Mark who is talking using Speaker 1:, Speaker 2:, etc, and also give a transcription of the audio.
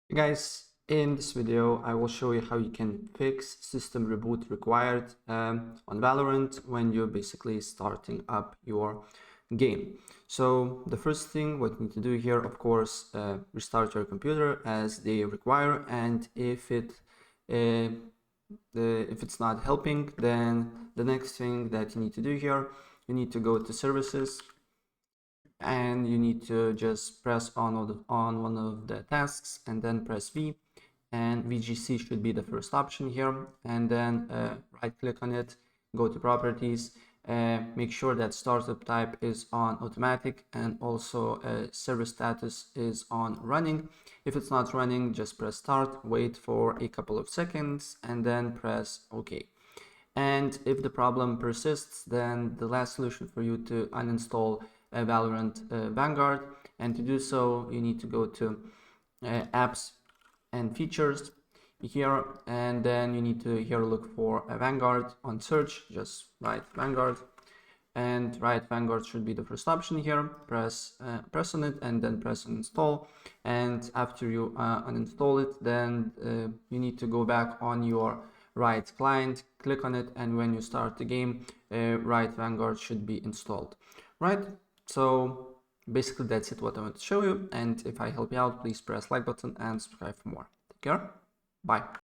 Speaker 1: Hey guys, in this video I will show you how you can fix system reboot required on Valorant when you're basically starting up your game. So the first thing what you need to do here, of course, restart your computer as they require, and if it's not helping, then the next thing that you need to do here, you need to go to services and you need to just press on one of the tasks and then press V, and VGC should be the first option here, and then right click on it, go to properties, make sure that startup type is on automatic and also service status is on running. If it's not running, just press start, wait for a couple of seconds and then press OK. And if the problem persists, then the last solution for you to uninstall Valorant Vanguard, and to do so you need to go to apps and features here, and then you need to here look for a Vanguard on search, just write Vanguard, and Vanguard should be the first option here. Press on it and then press install, and after you uninstall it, then you need to go back on your client, click on it, and when you start the game, Vanguard should be installed. So basically that's it what I want to show you, and if I help you out, please press like button and subscribe for more. Take care, bye.